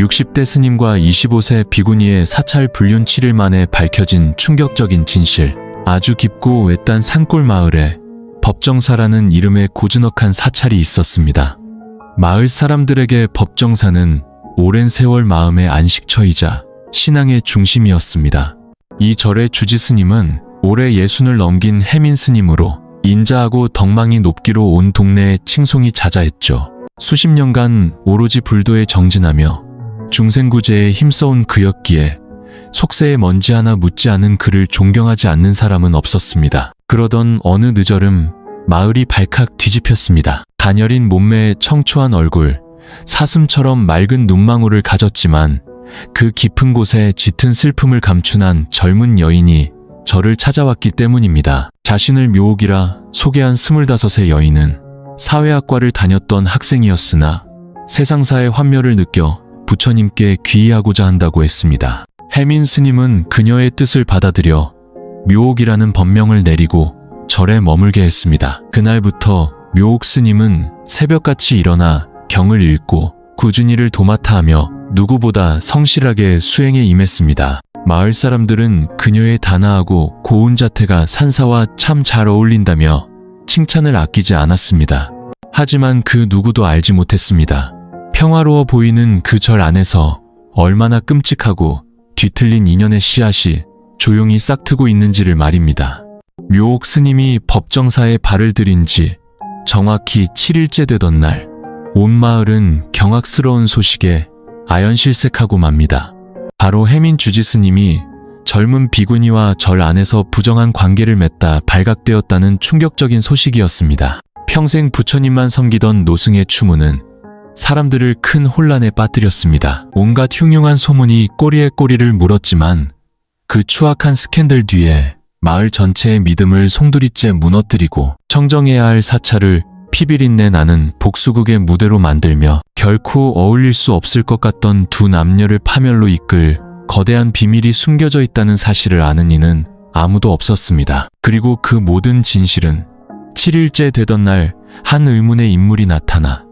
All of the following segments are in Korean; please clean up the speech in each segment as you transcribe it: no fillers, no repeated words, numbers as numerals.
60대 스님과 25세 비구니의 사찰 불륜 7일 만에 밝혀진 충격적인 진실. 아주 깊고 외딴 산골 마을에 법정사라는 이름의 고즈넉한 사찰이 있었습니다. 마을 사람들에게 법정사는 오랜 세월 마음의 안식처이자 신앙의 중심이었습니다. 이 절의 주지 스님은 올해 60을 넘긴 해민 스님으로 인자하고 덕망이 높기로 온 동네에 칭송이 자자했죠. 수십 년간 오로지 불도에 정진하며 중생구제에 힘써온 그였기에 속세에 먼지 하나 묻지 않은 그를 존경하지 않는 사람은 없었습니다. 그러던 어느 늦얼음 마을이 발칵 뒤집혔습니다. 가녀린 몸매에 청초한 얼굴, 사슴처럼 맑은 눈망울을 가졌지만 그 깊은 곳에 짙은 슬픔을 감춘한 젊은 여인이 저를 찾아왔기 때문입니다. 자신을 묘옥이라 소개한 25의 여인은 사회학과를 다녔던 학생이었으나 세상사의 환멸을 느껴 부처님께 귀의하고자 한다고 했습니다. 해민 스님은 그녀의 뜻을 받아들여 묘옥이라는 법명을 내리고 절에 머물게 했습니다. 그날부터 묘옥 스님은 새벽같이 일어나 경을 읽고 꾸준히를 도맡아 하며 누구보다 성실하게 수행에 임했습니다. 마을 사람들은 그녀의 단아하고 고운 자태가 산사와 참 잘 어울린다며 칭찬을 아끼지 않았습니다. 하지만 그 누구도 알지 못했습니다. 평화로워 보이는 그 절 안에서 얼마나 끔찍하고 뒤틀린 인연의 씨앗이 조용히 싹트고 있는지를 말입니다. 묘옥 스님이 법정사에 발을 들인 지 정확히 7일째 되던 날, 온 마을은 경악스러운 소식에 아연실색하고 맙니다. 바로 해민 주지 스님이 젊은 비구니와 절 안에서 부정한 관계를 맺다 발각되었다는 충격적인 소식이었습니다. 평생 부처님만 섬기던 노승의 추문은 사람들을 큰 혼란에 빠뜨렸습니다. 온갖 흉흉한 소문이 꼬리에 꼬리를 물었지만 그 추악한 스캔들 뒤에 마을 전체의 믿음을 송두리째 무너뜨리고 청정해야 할 사찰을 피비린내 나는 복수극의 무대로 만들며 결코 어울릴 수 없을 것 같던 두 남녀를 파멸로 이끌 거대한 비밀이 숨겨져 있다는 사실을 아는 이는 아무도 없었습니다. 그리고 그 모든 진실은 7일째 되던 날 한 의문의 인물이 나타나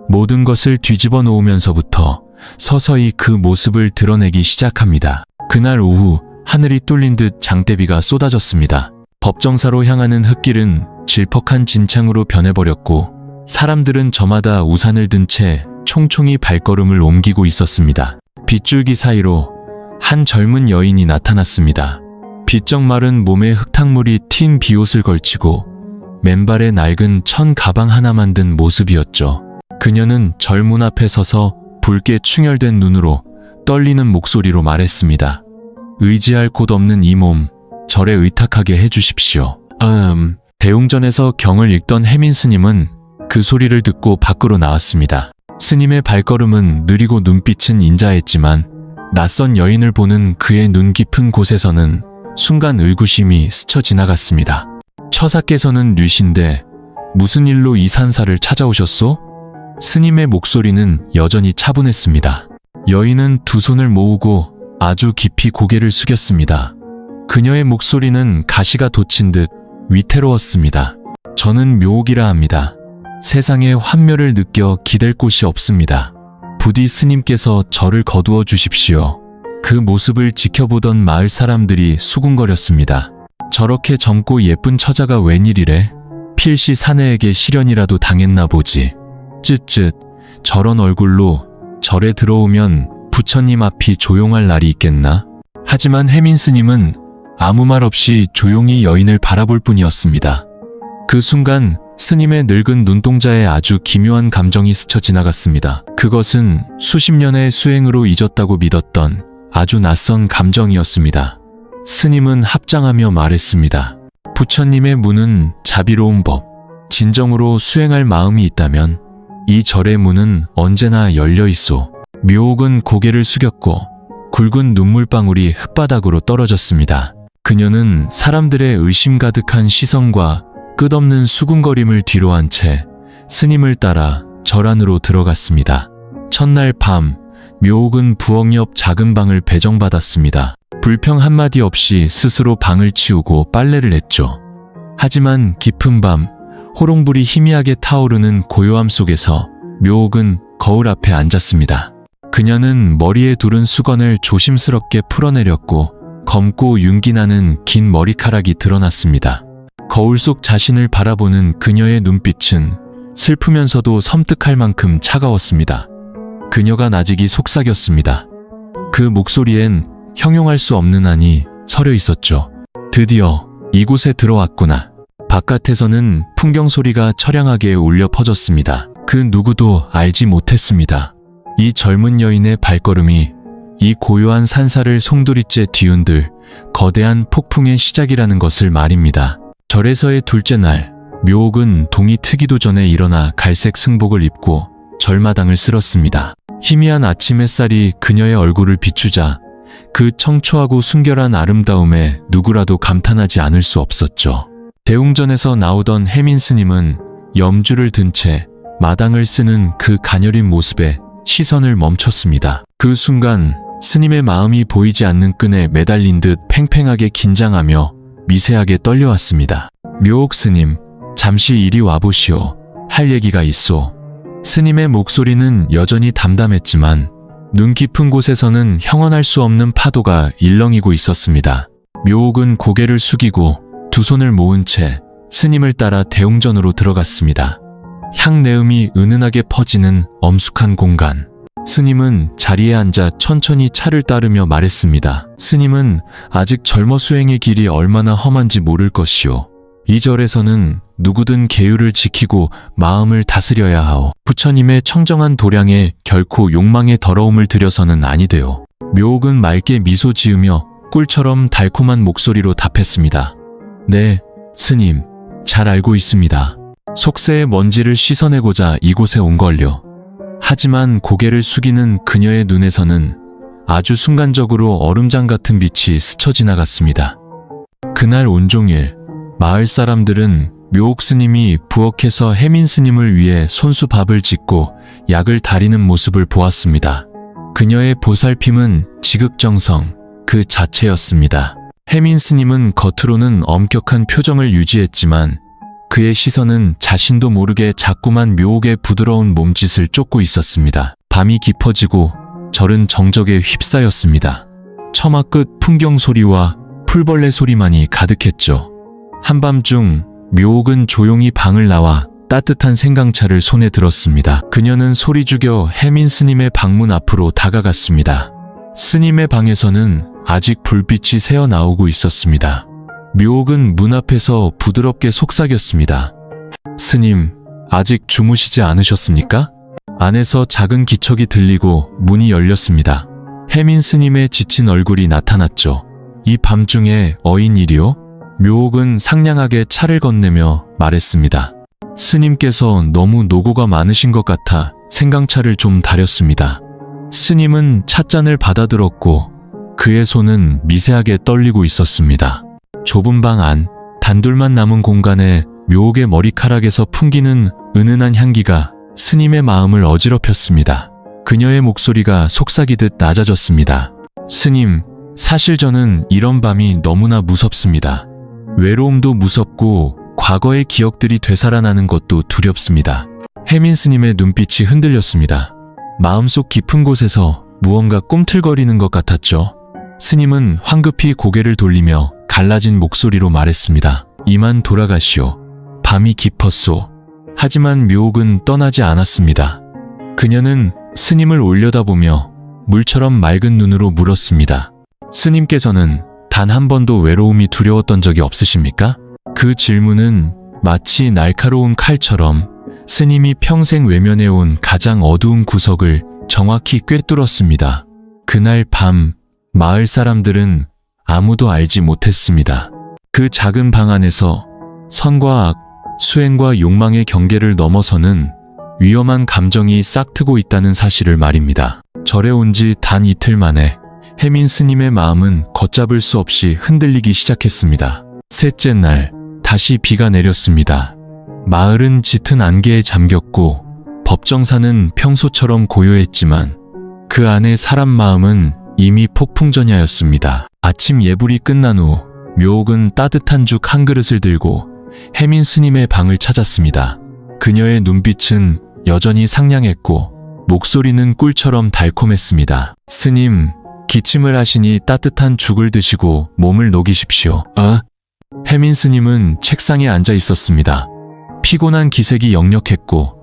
모든 것을 뒤집어 놓으면서부터 서서히 그 모습을 드러내기 시작합니다. 그날 오후 하늘이 뚫린 듯 장대비가 쏟아졌습니다. 법정사로 향하는 흙길은 질퍽한 진창으로 변해버렸고 사람들은 저마다 우산을 든 채 총총히 발걸음을 옮기고 있었습니다. 빗줄기 사이로 한 젊은 여인이 나타났습니다. 비쩍 마른 몸에 흙탕물이 튄 비옷을 걸치고 맨발에 낡은 천 가방 하나만 든 모습이었죠. 그녀는 절 문 앞에 서서 붉게 충혈된 눈으로 떨리는 목소리로 말했습니다. 의지할 곳 없는 이 몸, 절에 의탁하게 해주십시오. 대웅전에서 경을 읽던 해민 스님은 그 소리를 듣고 밖으로 나왔습니다. 스님의 발걸음은 느리고 눈빛은 인자했지만 낯선 여인을 보는 그의 눈 깊은 곳에서는 순간 의구심이 스쳐 지나갔습니다. 처사께서는 류신데 무슨 일로 이 산사를 찾아오셨소? 스님의 목소리는 여전히 차분했습니다. 여인은 두 손을 모으고 아주 깊이 고개를 숙였습니다. 그녀의 목소리는 가시가 돋친 듯 위태로웠습니다. 저는 묘옥이라 합니다. 세상에 환멸을 느껴 기댈 곳이 없습니다. 부디 스님께서 저를 거두어 주십시오. 그 모습을 지켜보던 마을 사람들이 수군거렸습니다. 저렇게 젊고 예쁜 처자가 웬일이래? 필시 사내에게 시련이라도 당했나 보지. 쯧쯧, 저런 얼굴로 절에 들어오면 부처님 앞이 조용할 날이 있겠나? 하지만 해민 스님은 아무 말 없이 조용히 여인을 바라볼 뿐이었습니다. 그 순간 스님의 늙은 눈동자에 아주 기묘한 감정이 스쳐 지나갔습니다. 그것은 수십 년의 수행으로 잊었다고 믿었던 아주 낯선 감정이었습니다. 스님은 합장하며 말했습니다. 부처님의 문은 자비로운 법, 진정으로 수행할 마음이 있다면 이 절의 문은 언제나 열려 있소. 묘옥은 고개를 숙였고 굵은 눈물방울이 흙바닥으로 떨어졌습니다. 그녀는 사람들의 의심 가득한 시선과 끝없는 수군거림을 뒤로한 채 스님을 따라 절 안으로 들어갔습니다. 첫날 밤, 묘옥은 부엌 옆 작은 방을 배정받았습니다. 불평 한마디 없이 스스로 방을 치우고 빨래를 했죠. 하지만 깊은 밤, 호롱불이 희미하게 타오르는 고요함 속에서 묘옥은 거울 앞에 앉았습니다. 그녀는 머리에 두른 수건을 조심스럽게 풀어내렸고 검고 윤기나는 긴 머리카락이 드러났습니다. 거울 속 자신을 바라보는 그녀의 눈빛은 슬프면서도 섬뜩할 만큼 차가웠습니다. 그녀가 나직이 속삭였습니다. 그 목소리엔 형용할 수 없는 한이 서려 있었죠. 드디어 이곳에 들어왔구나. 바깥에서는 풍경 소리가 처량하게 울려 퍼졌습니다. 그 누구도 알지 못했습니다. 이 젊은 여인의 발걸음이 이 고요한 산사를 송두리째 뒤흔들 거대한 폭풍의 시작이라는 것을 말입니다. 절에서의 둘째 날, 묘옥은 동이 트기도 전에 일어나 갈색 승복을 입고 절마당을 쓸었습니다. 희미한 아침 햇살이 그녀의 얼굴을 비추자 그 청초하고 순결한 아름다움에 누구라도 감탄하지 않을 수 없었죠. 대웅전에서 나오던 혜민 스님은 염주를 든 채 마당을 쓰는 그 가녀린 모습에 시선을 멈췄습니다. 그 순간 스님의 마음이 보이지 않는 끈에 매달린 듯 팽팽하게 긴장하며 미세하게 떨려왔습니다. 묘옥 스님, 잠시 이리 와보시오. 할 얘기가 있소. 스님의 목소리는 여전히 담담했지만 눈 깊은 곳에서는 형언할 수 없는 파도가 일렁이고 있었습니다. 묘옥은 고개를 숙이고 두 손을 모은 채 스님을 따라 대웅전으로 들어갔습니다. 향내음이 은은하게 퍼지는 엄숙한 공간. 스님은 자리에 앉아 천천히 차를 따르며 말했습니다. 스님은 아직 젊어 수행의 길이 얼마나 험한지 모를 것이오. 이 절에서는 누구든 계율을 지키고 마음을 다스려야 하오. 부처님의 청정한 도량에 결코 욕망의 더러움을 들여서는 아니되오. 묘옥은 맑게 미소 지으며 꿀처럼 달콤한 목소리로 답했습니다. 네, 스님, 잘 알고 있습니다. 속세의 먼지를 씻어내고자 이곳에 온 걸요. 하지만 고개를 숙이는 그녀의 눈에서는 아주 순간적으로 얼음장 같은 빛이 스쳐 지나갔습니다. 그날 온종일 마을 사람들은 묘옥 스님이 부엌에서 혜민 스님을 위해 손수 밥을 짓고 약을 다리는 모습을 보았습니다. 그녀의 보살핌은 지극정성 그 자체였습니다. 혜민 스님은 겉으로는 엄격한 표정을 유지했지만 그의 시선은 자신도 모르게 자꾸만 묘옥의 부드러운 몸짓을 쫓고 있었습니다. 밤이 깊어지고 절은 정적에 휩싸였습니다. 처마 끝 풍경 소리와 풀벌레 소리만이 가득했죠. 한밤중 묘옥은 조용히 방을 나와 따뜻한 생강차를 손에 들었습니다. 그녀는 소리 죽여 혜민 스님의 방문 앞으로 다가갔습니다. 스님의 방에서는 아직 불빛이 새어나오고 있었습니다. 묘옥은 문 앞에서 부드럽게 속삭였습니다. 스님, 아직 주무시지 않으셨습니까? 안에서 작은 기척이 들리고 문이 열렸습니다. 혜민 스님의 지친 얼굴이 나타났죠. 이 밤중에 어인일이요? 묘옥은 상냥하게 차를 건네며 말했습니다. 스님께서 너무 노고가 많으신 것 같아 생강차를 좀 다렸습니다. 스님은 찻잔을 받아들었고 그의 손은 미세하게 떨리고 있었습니다. 좁은 방 안, 단둘만 남은 공간에 묘옥의 머리카락에서 풍기는 은은한 향기가 스님의 마음을 어지럽혔습니다. 그녀의 목소리가 속삭이듯 낮아졌습니다. 스님, 사실 저는 이런 밤이 너무나 무섭습니다. 외로움도 무섭고 과거의 기억들이 되살아나는 것도 두렵습니다. 혜민 스님의 눈빛이 흔들렸습니다. 마음속 깊은 곳에서 무언가 꿈틀거리는 것 같았죠. 스님은 황급히 고개를 돌리며 갈라진 목소리로 말했습니다. 이만 돌아가시오. 밤이 깊었소. 하지만 묘옥은 떠나지 않았습니다. 그녀는 스님을 올려다보며 물처럼 맑은 눈으로 물었습니다. 스님께서는 단 한 번도 외로움이 두려웠던 적이 없으십니까? 그 질문은 마치 날카로운 칼처럼 스님이 평생 외면해온 가장 어두운 구석을 정확히 꿰뚫었습니다. 그날 밤 마을 사람들은 아무도 알지 못했습니다. 그 작은 방 안에서 선과 악, 수행과 욕망의 경계를 넘어서는 위험한 감정이 싹트고 있다는 사실을 말입니다. 절에 온 지 단 이틀 만에 혜민 스님의 마음은 걷잡을 수 없이 흔들리기 시작했습니다. 셋째 날, 다시 비가 내렸습니다. 마을은 짙은 안개에 잠겼고 법정사는 평소처럼 고요했지만 그 안의 사람 마음은 이미 폭풍전야였습니다. 아침 예불이 끝난 후 묘옥은 따뜻한 죽 한 그릇을 들고 혜민 스님의 방을 찾았습니다. 그녀의 눈빛은 여전히 상냥했고 목소리는 꿀처럼 달콤했습니다. 스님, 기침을 하시니 따뜻한 죽을 드시고 몸을 녹이십시오. 해민 스님은 책상에 앉아 있었습니다. 피곤한 기색이 역력했고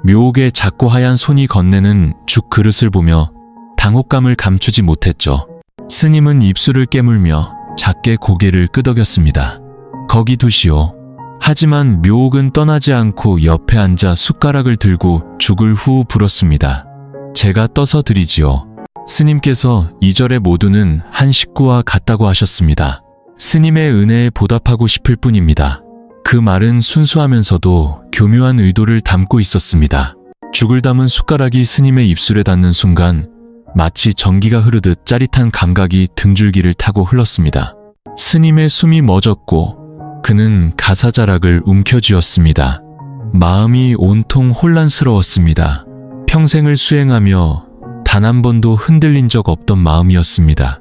묘옥의 작고 하얀 손이 건네는 죽 그릇을 보며 당혹감을 감추지 못했죠. 스님은 입술을 깨물며 작게 고개를 끄덕였습니다. 거기 두시오. 하지만 묘옥은 떠나지 않고 옆에 앉아 숟가락을 들고 죽을 후 불었습니다. 제가 떠서 드리지요. 스님께서 이 절의 모두는 한 식구와 같다고 하셨습니다. 스님의 은혜에 보답하고 싶을 뿐입니다. 그 말은 순수하면서도 교묘한 의도를 담고 있었습니다. 죽을 담은 숟가락이 스님의 입술에 닿는 순간 마치 전기가 흐르듯 짜릿한 감각이 등줄기를 타고 흘렀습니다. 스님의 숨이 멎었고 그는 가사자락을 움켜쥐었습니다. 마음이 온통 혼란스러웠습니다. 평생을 수행하며 단 한 번도 흔들린 적 없던 마음이었습니다.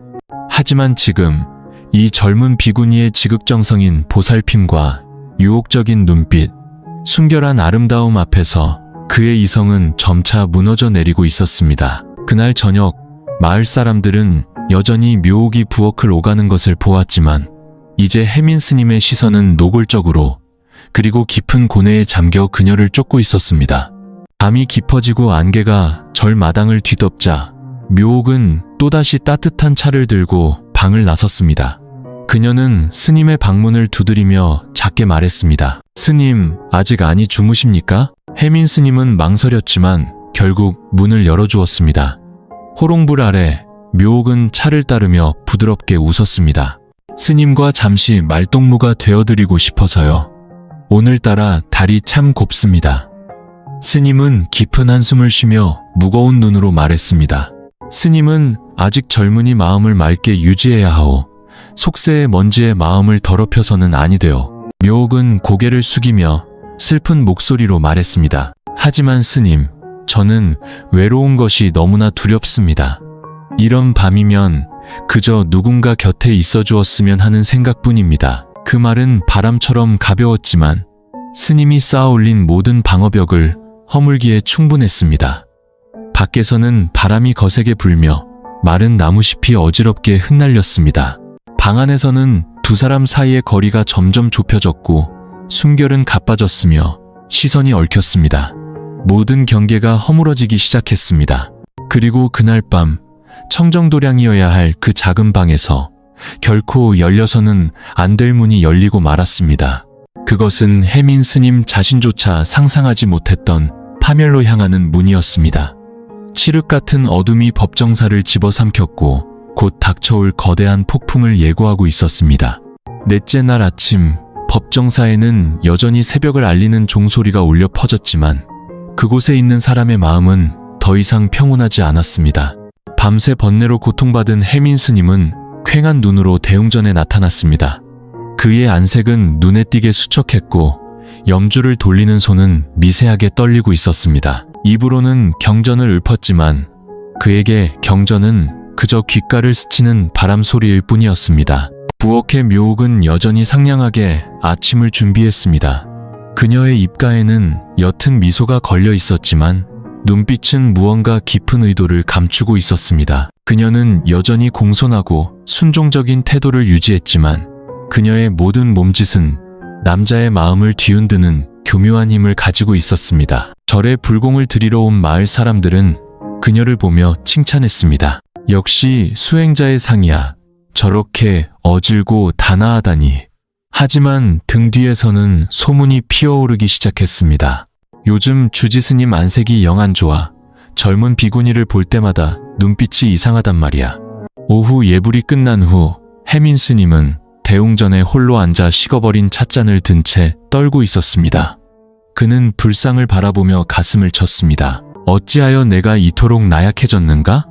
하지만 지금 이 젊은 비구니의 지극정성인 보살핌과 유혹적인 눈빛, 순결한 아름다움 앞에서 그의 이성은 점차 무너져 내리고 있었습니다. 그날 저녁 마을 사람들은 여전히 묘옥이 부엌을 오가는 것을 보았지만 이제 해민 스님의 시선은 노골적으로 그리고 깊은 고뇌에 잠겨 그녀를 쫓고 있었습니다. 밤이 깊어지고 안개가 절 마당을 뒤덮자 묘옥은 또다시 따뜻한 차를 들고 방을 나섰습니다. 그녀는 스님의 방문을 두드리며 작게 말했습니다. 스님, 아직 안이 주무십니까? 해민 스님은 망설였지만 결국 문을 열어주었습니다. 호롱불 아래 묘옥은 차를 따르며 부드럽게 웃었습니다. 스님과 잠시 말동무가 되어드리고 싶어서요. 오늘따라 달이 참 곱습니다. 스님은 깊은 한숨을 쉬며 무거운 눈으로 말했습니다. 스님은 아직 젊으니 마음을 맑게 유지해야 하오. 속세의 먼지에 마음을 더럽혀서는 아니 되오. 묘옥은 고개를 숙이며 슬픈 목소리로 말했습니다. 하지만 스님, 저는 외로운 것이 너무나 두렵습니다. 이런 밤이면 그저 누군가 곁에 있어 주었으면 하는 생각뿐입니다. 그 말은 바람처럼 가벼웠지만 스님이 쌓아올린 모든 방어벽을 허물기에 충분했습니다. 밖에서는 바람이 거세게 불며 마른 나무잎이 어지럽게 흩날렸습니다. 방 안에서는 두 사람 사이의 거리가 점점 좁혀졌고 숨결은 가빠졌으며 시선이 얽혔습니다. 모든 경계가 허물어지기 시작했습니다. 그리고 그날 밤 청정도량이어야 할 그 작은 방에서 결코 열려서는 안 될 문이 열리고 말았습니다. 그것은 해민 스님 자신조차 상상하지 못했던 파멸로 향하는 문이었습니다. 칠흑 같은 어둠이 법정사를 집어삼켰고 곧 닥쳐올 거대한 폭풍을 예고하고 있었습니다. 넷째 날 아침 법정사에는 여전히 새벽을 알리는 종소리가 울려 퍼졌지만 그곳에 있는 사람의 마음은 더 이상 평온하지 않았습니다. 밤새 번뇌로 고통받은 해민 스님은 퀭한 눈으로 대웅전에 나타났습니다. 그의 안색은 눈에 띄게 수척했고 염주를 돌리는 손은 미세하게 떨리고 있었습니다. 입으로는 경전을 읊었지만 그에게 경전은 그저 귓가를 스치는 바람 소리일 뿐이었습니다. 부엌의 묘옥은 여전히 상냥하게 아침을 준비했습니다. 그녀의 입가에는 옅은 미소가 걸려 있었지만 눈빛은 무언가 깊은 의도를 감추고 있었습니다. 그녀는 여전히 공손하고 순종적인 태도를 유지했지만 그녀의 모든 몸짓은 남자의 마음을 뒤흔드는 교묘한 힘을 가지고 있었습니다. 절에 불공을 드리러 온 마을 사람들은 그녀를 보며 칭찬했습니다. 역시 수행자의 상이야. 저렇게 어질고 단아하다니. 하지만 등 뒤에서는 소문이 피어오르기 시작했습니다. 요즘 주지스님 안색이 영 안 좋아. 젊은 비구니를 볼 때마다 눈빛이 이상하단 말이야. 오후 예불이 끝난 후 해민 스님은 대웅전에 홀로 앉아 식어버린 찻잔을 든 채 떨고 있었습니다. 그는 불상을 바라보며 가슴을 쳤습니다. 어찌하여 내가 이토록 나약해졌는가?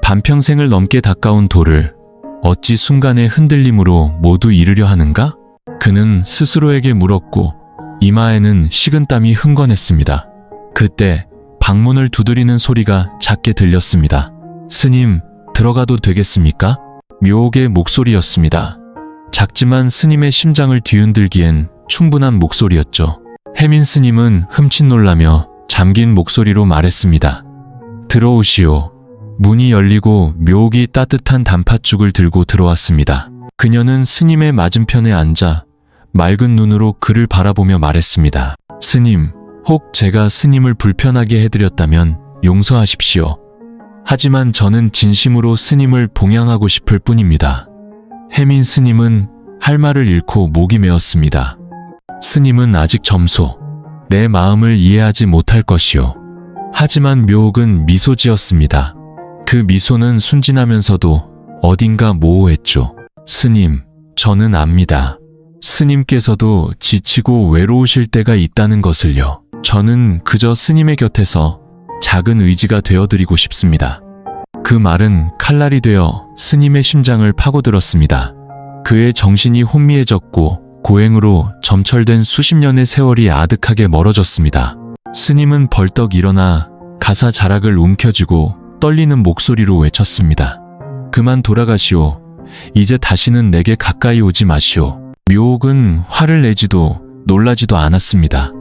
반평생을 넘게 닦아온 도를 어찌 순간의 흔들림으로 모두 잃으려 하는가? 그는 스스로에게 물었고 이마에는 식은땀이 흥건했습니다. 그때 방문을 두드리는 소리가 작게 들렸습니다. 스님, 들어가도 되겠습니까? 묘옥의 목소리였습니다. 작지만 스님의 심장을 뒤흔들기엔 충분한 목소리였죠. 해민 스님은 흠칫 놀라며 잠긴 목소리로 말했습니다. 들어오시오. 문이 열리고 묘옥이 따뜻한 단팥죽을 들고 들어왔습니다. 그녀는 스님의 맞은편에 앉아 맑은 눈으로 그를 바라보며 말했습니다. 스님, 혹 제가 스님을 불편하게 해드렸다면 용서하십시오. 하지만 저는 진심으로 스님을 봉양하고 싶을 뿐입니다. 혜민 스님은 할 말을 잃고 목이 메었습니다. 스님은 아직 점소, 내 마음을 이해하지 못할 것이오. 하지만 묘옥은 미소 지었습니다. 그 미소는 순진하면서도 어딘가 모호했죠. 스님, 저는 압니다. 스님께서도 지치고 외로우실 때가 있다는 것을요. 저는 그저 스님의 곁에서 작은 의지가 되어드리고 싶습니다. 그 말은 칼날이 되어 스님의 심장을 파고들었습니다. 그의 정신이 혼미해졌고 고행으로 점철된 수십 년의 세월이 아득하게 멀어졌습니다. 스님은 벌떡 일어나 가사 자락을 움켜쥐고 떨리는 목소리로 외쳤습니다. 그만 돌아가시오. 이제 다시는 내게 가까이 오지 마시오. 묘옥은 화를 내지도 놀라지도 않았습니다.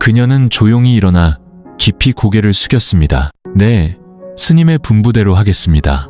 그녀는 조용히 일어나 깊이 고개를 숙였습니다. 네, 스님의 분부대로 하겠습니다.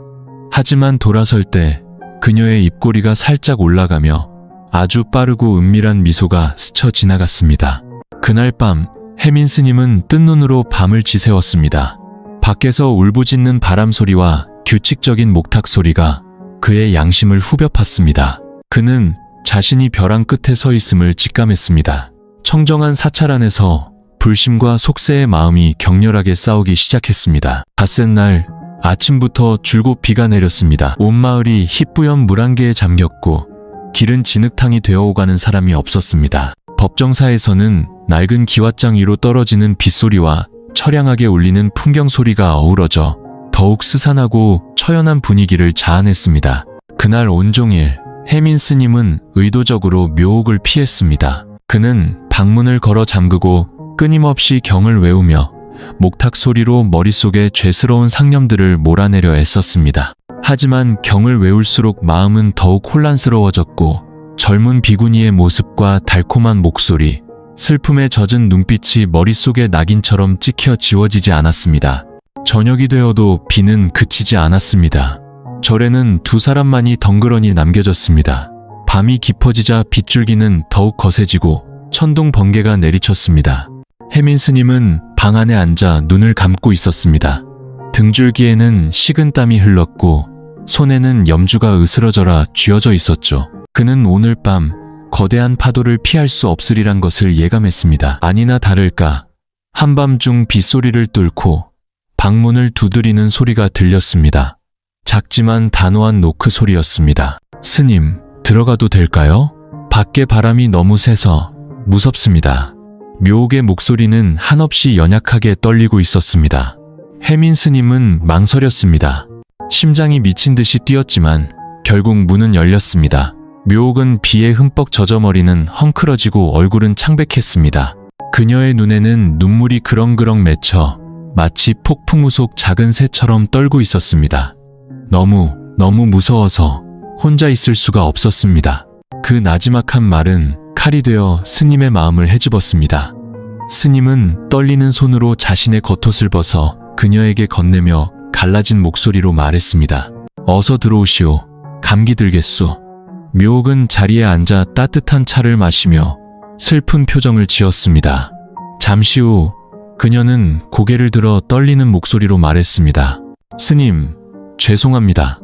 하지만 돌아설 때 그녀의 입꼬리가 살짝 올라가며 아주 빠르고 은밀한 미소가 스쳐 지나갔습니다. 그날 밤 혜민 스님은 뜬 눈으로 밤을 지새웠습니다. 밖에서 울부짖는 바람 소리와 규칙적인 목탁 소리가 그의 양심을 후벼 팠습니다. 그는 자신이 벼랑 끝에 서 있음을 직감했습니다. 청정한 사찰 안에서 불심과 속세의 마음이 격렬하게 싸우기 시작했습니다. 닷새 날 아침부터 줄곧 비가 내렸습니다. 온 마을이 희뿌연 물안개에 잠겼고 길은 진흙탕이 되어오가는 사람이 없었습니다. 법정사에서는 낡은 기왓장 위로 떨어지는 빗소리와 처량하게 울리는 풍경 소리가 어우러져 더욱 스산하고 처연한 분위기를 자아냈습니다. 그날 온종일 혜민 스님은 의도적으로 묘옥을 피했습니다. 그는 방문을 걸어 잠그고 끊임없이 경을 외우며 목탁 소리로 머릿속에 죄스러운 상념들을 몰아내려 애썼습니다. 하지만 경을 외울수록 마음은 더욱 혼란스러워졌고 젊은 비구니의 모습과 달콤한 목소리, 슬픔에 젖은 눈빛이 머릿속에 낙인처럼 찍혀 지워지지 않았습니다. 저녁이 되어도 비는 그치지 않았습니다. 절에는 두 사람만이 덩그러니 남겨졌습니다. 밤이 깊어지자 빗줄기는 더욱 거세지고 천둥 번개가 내리쳤습니다. 혜민 스님은 방 안에 앉아 눈을 감고 있었습니다. 등줄기에는 식은땀이 흘렀고 손에는 염주가 으스러져라 쥐어져 있었죠. 그는 오늘 밤 거대한 파도를 피할 수 없으리란 것을 예감했습니다. 아니나 다를까 한밤중 빗소리를 뚫고 방문을 두드리는 소리가 들렸습니다. 작지만 단호한 노크 소리였습니다. 스님, 들어가도 될까요? 밖에 바람이 너무 세서 무섭습니다. 묘옥의 목소리는 한없이 연약하게 떨리고 있었습니다. 혜민 스님은 망설였습니다. 심장이 미친 듯이 뛰었지만 결국 문은 열렸습니다. 묘옥은 비에 흠뻑 젖어머리는 헝클어지고 얼굴은 창백했습니다. 그녀의 눈에는 눈물이 그렁그렁 맺혀 마치 폭풍우 속 작은 새처럼 떨고 있었습니다. 너무 무서워서 혼자 있을 수가 없었습니다. 그 나지막한 말은 칼이 되어 스님의 마음을 헤집었습니다. 스님은 떨리는 손으로 자신의 겉옷을 벗어 그녀에게 건네며 갈라진 목소리로 말했습니다. 어서 들어오시오. 감기 들겠소. 묘옥은 자리에 앉아 따뜻한 차를 마시며 슬픈 표정을 지었습니다. 잠시 후 그녀는 고개를 들어 떨리는 목소리로 말했습니다. 스님, 죄송합니다.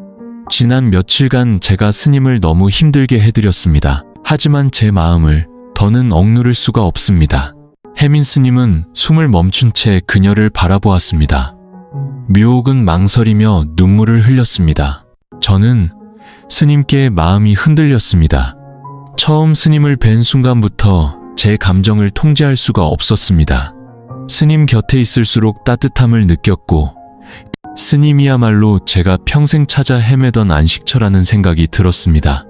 지난 며칠간 제가 스님을 너무 힘들게 해드렸습니다. 하지만 제 마음을 더는 억누를 수가 없습니다. 혜민 스님은 숨을 멈춘 채 그녀를 바라보았습니다. 묘옥은 망설이며 눈물을 흘렸습니다. 저는 스님께 마음이 흔들렸습니다. 처음 스님을 뵌 순간부터 제 감정을 통제할 수가 없었습니다. 스님 곁에 있을수록 따뜻함을 느꼈고 스님이야말로 제가 평생 찾아 헤매던 안식처라는 생각이 들었습니다.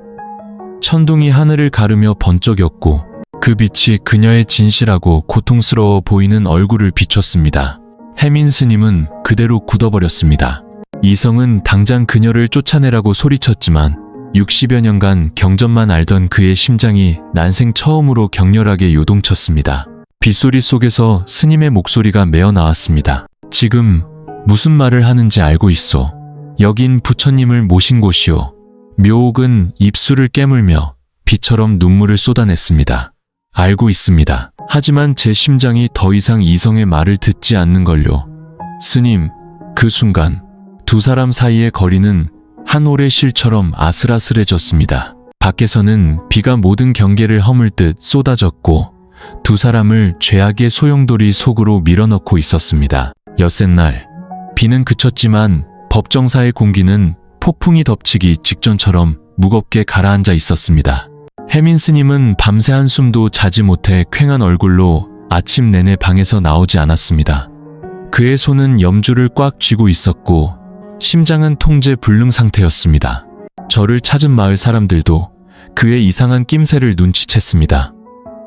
천둥이 하늘을 가르며 번쩍였고 그 빛이 그녀의 진실하고 고통스러워 보이는 얼굴을 비췄습니다. 혜민 스님은 그대로 굳어버렸습니다. 이성은 당장 그녀를 쫓아내라고 소리쳤지만 60여 년간 경전만 알던 그의 심장이 난생 처음으로 격렬하게 요동쳤습니다. 빗소리 속에서 스님의 목소리가 메어 나왔습니다. 지금 무슨 말을 하는지 알고 있소. 여긴 부처님을 모신 곳이오. 묘옥은 입술을 깨물며 비처럼 눈물을 쏟아냈습니다. 알고 있습니다. 하지만 제 심장이 더 이상 이성의 말을 듣지 않는걸요. 스님, 그 순간 두 사람 사이의 거리는 한 올의 실처럼 아슬아슬해졌습니다. 밖에서는 비가 모든 경계를 허물 듯 쏟아졌고 두 사람을 죄악의 소용돌이 속으로 밀어넣고 있었습니다. 엿새날 비는 그쳤지만 법정사의 공기는 폭풍이 덮치기 직전처럼 무겁게 가라앉아 있었습니다. 혜민 스님은 밤새 한숨도 자지 못해 퀭한 얼굴로 아침 내내 방에서 나오지 않았습니다. 그의 손은 염주를 꽉 쥐고 있었고 심장은 통제 불능 상태였습니다. 저를 찾은 마을 사람들도 그의 이상한 낌새를 눈치챘습니다.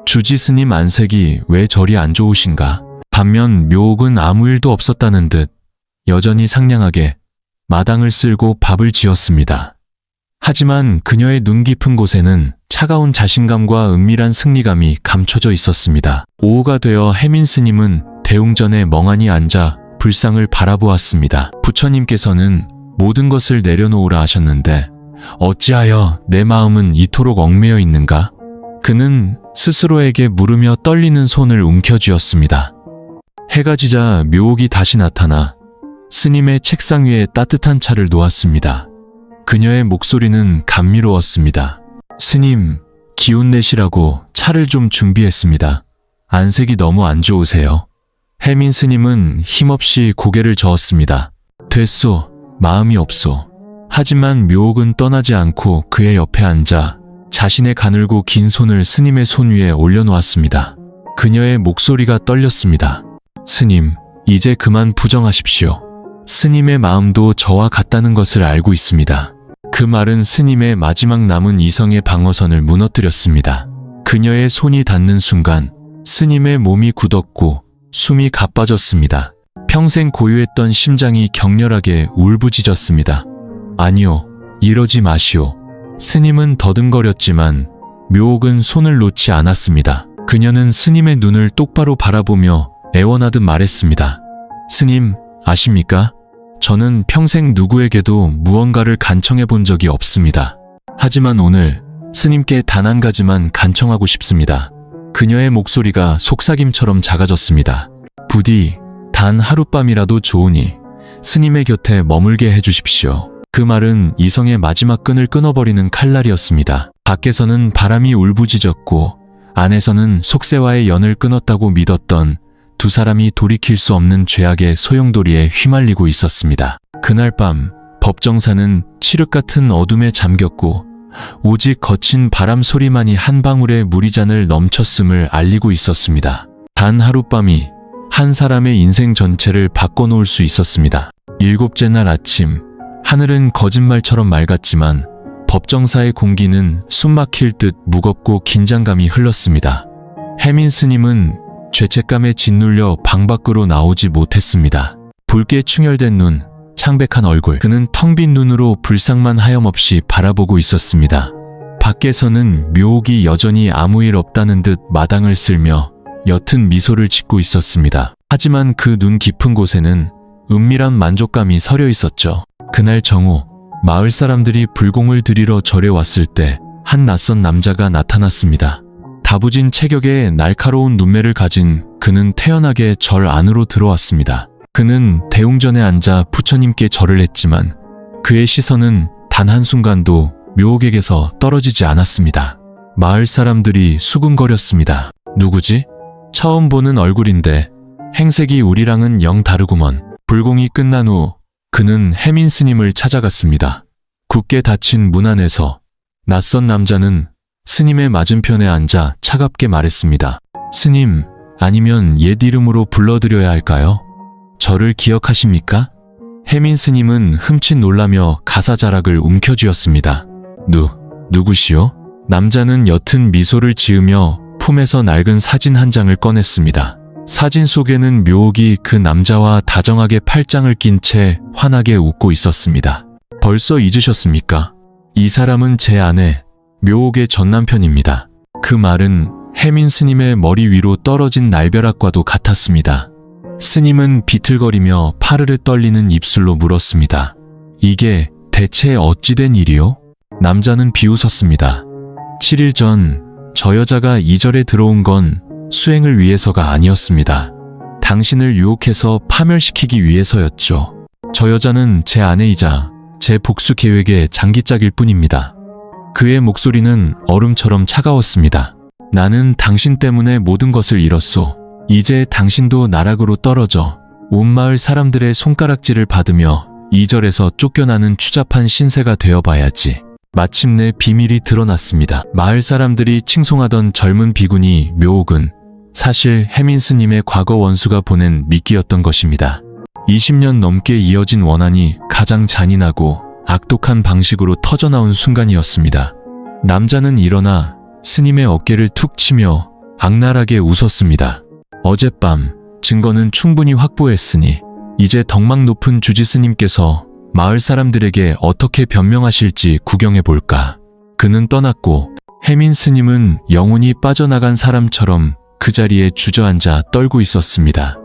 주지 스님 안색이 왜 저리 안 좋으신가? 반면 묘옥은 아무 일도 없었다는 듯 여전히 상냥하게 마당을 쓸고 밥을 지었습니다. 하지만 그녀의 눈 깊은 곳에는 차가운 자신감과 은밀한 승리감이 감춰져 있었습니다. 오후가 되어 혜민 스님은 대웅전에 멍하니 앉아 불상을 바라보았습니다. 부처님께서는 모든 것을 내려놓으라 하셨는데 어찌하여 내 마음은 이토록 얽매여 있는가? 그는 스스로에게 물으며 떨리는 손을 움켜쥐었습니다. 해가 지자 묘옥이 다시 나타나 스님의 책상 위에 따뜻한 차를 놓았습니다. 그녀의 목소리는 감미로웠습니다. 스님, 기운 내시라고 차를 좀 준비했습니다. 안색이 너무 안 좋으세요. 혜민 스님은 힘없이 고개를 저었습니다. 됐소, 마음이 없소. 하지만 묘옥은 떠나지 않고 그의 옆에 앉아 자신의 가늘고 긴 손을 스님의 손 위에 올려놓았습니다. 그녀의 목소리가 떨렸습니다. 스님, 이제 그만 부정하십시오. 스님의 마음도 저와 같다는 것을 알고 있습니다. 그 말은 스님의 마지막 남은 이성의 방어선을 무너뜨렸습니다. 그녀의 손이 닿는 순간 스님의 몸이 굳었고 숨이 가빠졌습니다. 평생 고요했던 심장이 격렬하게 울부짖었습니다. 아니요, 이러지 마시오. 스님은 더듬거렸지만 묘옥은 손을 놓지 않았습니다. 그녀는 스님의 눈을 똑바로 바라보며 애원하듯 말했습니다. 스님, 아십니까? 저는 평생 누구에게도 무언가를 간청해 본 적이 없습니다. 하지만 오늘 스님께 단 한 가지만 간청하고 싶습니다. 그녀의 목소리가 속삭임처럼 작아졌습니다. 부디 단 하룻밤이라도 좋으니 스님의 곁에 머물게 해주십시오. 그 말은 이성의 마지막 끈을 끊어버리는 칼날이었습니다. 밖에서는 바람이 울부짖었고 안에서는 속세와의 연을 끊었다고 믿었던 두 사람이 돌이킬 수 없는 죄악의 소용돌이에 휘말리고 있었습니다. 그날 밤 법정사는 칠흑 같은 어둠에 잠겼고 오직 거친 바람 소리만이 한 방울의 무리잔을 넘쳤음을 알리고 있었습니다. 단 하룻밤이 한 사람의 인생 전체를 바꿔놓을 수 있었습니다. 일곱째 날 아침, 하늘은 거짓말처럼 맑았지만 법정사의 공기는 숨막힐 듯 무겁고 긴장감이 흘렀습니다. 혜민 스님은 죄책감에 짓눌려 방 밖으로 나오지 못했습니다. 붉게 충혈된 눈, 창백한 얼굴, 그는 텅 빈 눈으로 불상만 하염없이 바라보고 있었습니다. 밖에서는 묘옥이 여전히 아무 일 없다는 듯 마당을 쓸며 옅은 미소를 짓고 있었습니다. 하지만 그 눈 깊은 곳에는 은밀한 만족감이 서려 있었죠. 그날 정오, 마을 사람들이 불공을 드리러 절에 왔을 때 한 낯선 남자가 나타났습니다. 다부진 체격에 날카로운 눈매를 가진 그는 태연하게 절 안으로 들어왔습니다. 그는 대웅전에 앉아 부처님께 절을 했지만 그의 시선은 단 한순간도 묘옥에게서 떨어지지 않았습니다. 마을 사람들이 수군거렸습니다. 누구지? 처음 보는 얼굴인데 행색이 우리랑은 영 다르구먼. 불공이 끝난 후 그는 혜민 스님을 찾아갔습니다. 굳게 닫힌 문 안에서 낯선 남자는 스님의 맞은편에 앉아 차갑게 말했습니다. 스님, 아니면 옛 이름으로 불러드려야 할까요? 저를 기억하십니까? 혜민 스님은 흠칫 놀라며 가사자락을 움켜쥐었습니다. 누구시오? 남자는 옅은 미소를 지으며 품에서 낡은 사진 한 장을 꺼냈습니다. 사진 속에는 묘옥이 그 남자와 다정하게 팔짱을 낀 채 환하게 웃고 있었습니다. 벌써 잊으셨습니까? 이 사람은 제 아내, 묘옥의 전남편입니다. 그 말은 혜민 스님의 머리 위로 떨어진 날벼락과도 같았습니다. 스님은 비틀거리며 파르르 떨리는 입술로 물었습니다. 이게 대체 어찌된 일이요? 남자는 비웃었습니다. 7일 전 저 여자가 이 절에 들어온 건 수행을 위해서가 아니었습니다. 당신을 유혹해서 파멸시키기 위해서였죠. 저 여자는 제 아내이자 제 복수 계획의 장기짝일 뿐입니다. 그의 목소리는 얼음처럼 차가웠습니다. 나는 당신 때문에 모든 것을 잃었소. 이제 당신도 나락으로 떨어져 온 마을 사람들의 손가락질을 받으며 이 절에서 쫓겨나는 추잡한 신세가 되어봐야지. 마침내 비밀이 드러났습니다. 마을 사람들이 칭송하던 젊은 비구니 묘옥은 사실 해민 스님의 과거 원수가 보낸 미끼였던 것입니다. 20년 넘게 이어진 원한이 가장 잔인하고 악독한 방식으로 터져나온 순간이었습니다. 남자는 일어나 스님의 어깨를 툭 치며 악랄하게 웃었습니다. 어젯밤 증거는 충분히 확보했으니 이제 덕망 높은 주지 스님께서 마을 사람들에게 어떻게 변명하실지 구경해볼까. 그는 떠났고 해민 스님은 영혼이 빠져나간 사람처럼 그 자리에 주저앉아 떨고 있었습니다.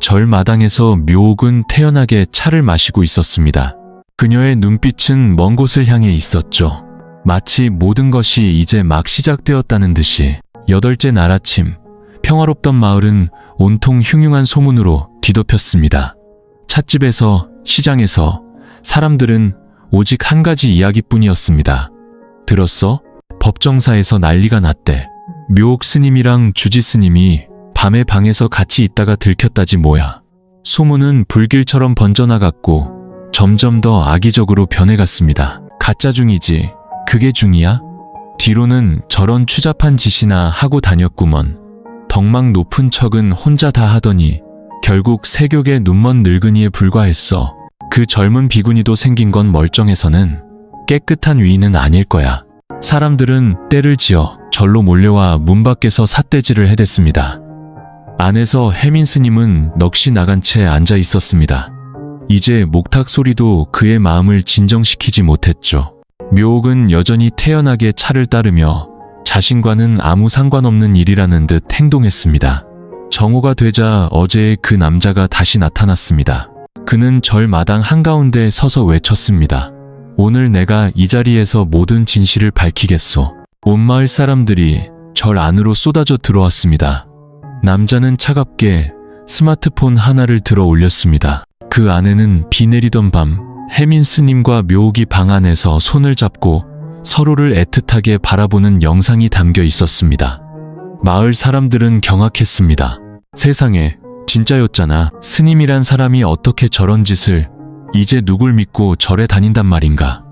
절 마당에서 묘옥은 태연하게 차를 마시고 있었습니다. 그녀의 눈빛은 먼 곳을 향해 있었죠. 마치 모든 것이 이제 막 시작되었다는 듯이. 8째 날 아침, 평화롭던 마을은 온통 흉흉한 소문으로 뒤덮였습니다. 찻집에서, 시장에서 사람들은 오직 한 가지 이야기뿐이었습니다. 들었어? 법정사에서 난리가 났대. 묘옥 스님이랑 주지 스님이 밤에 방에서 같이 있다가 들켰다지 뭐야. 소문은 불길처럼 번져나갔고 점점 더 악의적으로 변해갔습니다. 가짜 중이지. 그게 중이야? 뒤로는 저런 추잡한 짓이나 하고 다녔구먼. 덕망 높은 척은 혼자 다 하더니 결국 세욕의 눈먼 늙은이에 불과했어. 그 젊은 비구니도 생긴 건 멀쩡해서는 깨끗한 위인은 아닐 거야. 사람들은 때를 지어 절로 몰려와 문 밖에서 삿대질을 해댔습니다. 안에서 해민 스님은 넋이 나간 채 앉아 있었습니다. 이제 목탁 소리도 그의 마음을 진정시키지 못했죠. 묘옥은 여전히 태연하게 차를 따르며 자신과는 아무 상관없는 일이라는 듯 행동했습니다. 정오가 되자 어제의 그 남자가 다시 나타났습니다. 그는 절 마당 한가운데 서서 외쳤습니다. 오늘 내가 이 자리에서 모든 진실을 밝히겠소. 온 마을 사람들이 절 안으로 쏟아져 들어왔습니다. 남자는 차갑게 스마트폰 하나를 들어 올렸습니다. 그 안에는 비 내리던 밤 해민 스님과 묘옥이 방 안에서 손을 잡고 서로를 애틋하게 바라보는 영상이 담겨 있었습니다. 마을 사람들은 경악했습니다. 세상에, 진짜였잖아. 스님이란 사람이 어떻게 저런 짓을. 이제 누굴 믿고 절에 다닌단 말인가.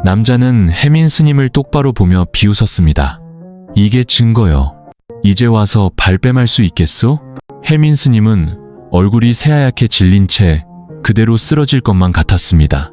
남자는 해민 스님을 똑바로 보며 비웃었습니다. 이게 증거요. 이제 와서 발뺌할 수 있겠소? 해민 스님은 얼굴이 새하얗게 질린 채 그대로 쓰러질 것만 같았습니다.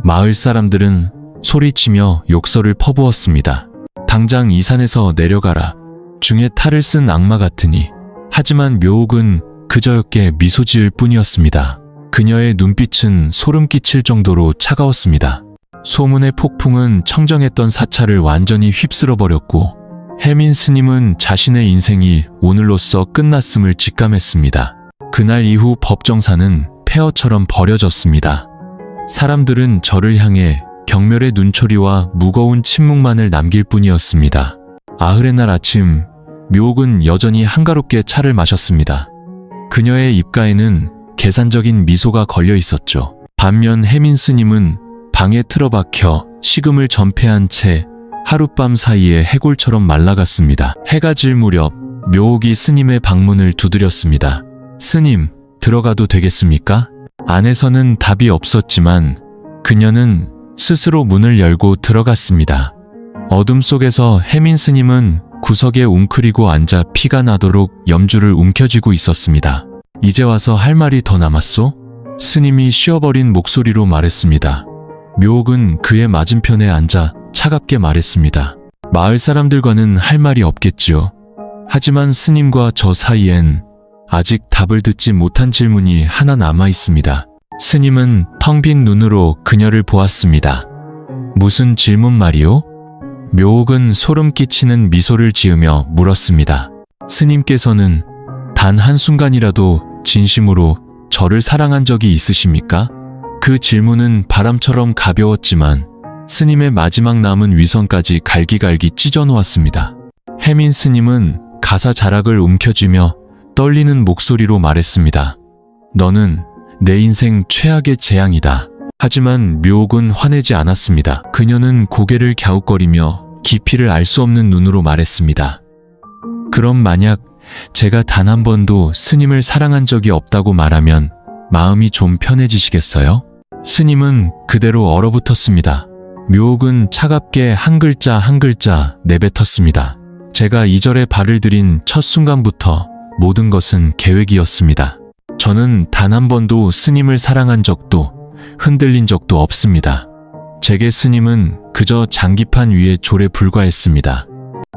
마을 사람들은 소리치며 욕설을 퍼부었습니다. 당장 이 산에서 내려가라. 중에 탈을 쓴 악마 같으니. 하지만 묘옥은 그저였게 미소 지을 뿐이었습니다. 그녀의 눈빛은 소름 끼칠 정도로 차가웠습니다. 소문의 폭풍은 청정했던 사찰을 완전히 휩쓸어버렸고 해민 스님은 자신의 인생이 오늘로써 끝났음을 직감했습니다. 그날 이후 법정사는 폐허처럼 버려졌습니다. 사람들은 저를 향해 경멸의 눈초리와 무거운 침묵만을 남길 뿐이었습니다. 아흐레 날 아침, 묘옥은 여전히 한가롭게 차를 마셨습니다. 그녀의 입가에는 계산적인 미소가 걸려 있었죠. 반면 해민 스님은 방에 틀어박혀 식음을 전폐한 채 하룻밤 사이에 해골처럼 말라갔습니다. 해가 질 무렵 묘옥이 스님의 방문을 두드렸습니다. 스님, 들어가도 되겠습니까? 안에서는 답이 없었지만 그녀는 스스로 문을 열고 들어갔습니다. 어둠 속에서 해민 스님은 구석에 웅크리고 앉아 피가 나도록 염주를 움켜쥐고 있었습니다. 이제 와서 할 말이 더 남았소? 스님이 쉬어버린 목소리로 말했습니다. 묘옥은 그의 맞은편에 앉아 차갑게 말했습니다. 마을 사람들과는 할 말이 없겠지요. 하지만 스님과 저 사이엔 아직 답을 듣지 못한 질문이 하나 남아 있습니다. 스님은 텅 빈 눈으로 그녀를 보았습니다. 무슨 질문 말이오? 묘옥은 소름 끼치는 미소를 지으며 물었습니다. 스님께서는 단 한순간이라도 진심으로 저를 사랑한 적이 있으십니까? 그 질문은 바람처럼 가벼웠지만 스님의 마지막 남은 위선까지 갈기갈기 찢어놓았습니다. 혜민 스님은 가사 자락을 움켜쥐며 떨리는 목소리로 말했습니다. 너는 내 인생 최악의 재앙이다. 하지만 묘옥은 화내지 않았습니다. 그녀는 고개를 갸웃거리며 깊이를 알 수 없는 눈으로 말했습니다. 그럼 만약 제가 단 한 번도 스님을 사랑한 적이 없다고 말하면 마음이 좀 편해지시겠어요? 스님은 그대로 얼어붙었습니다. 묘옥은 차갑게 한 글자 한 글자 내뱉었습니다. 제가 이 절에 발을 들인 첫 순간부터 모든 것은 계획이었습니다. 저는 단 한 번도 스님을 사랑한 적도 흔들린 적도 없습니다. 제게 스님은 그저 장기판 위의 졸에 불과했습니다.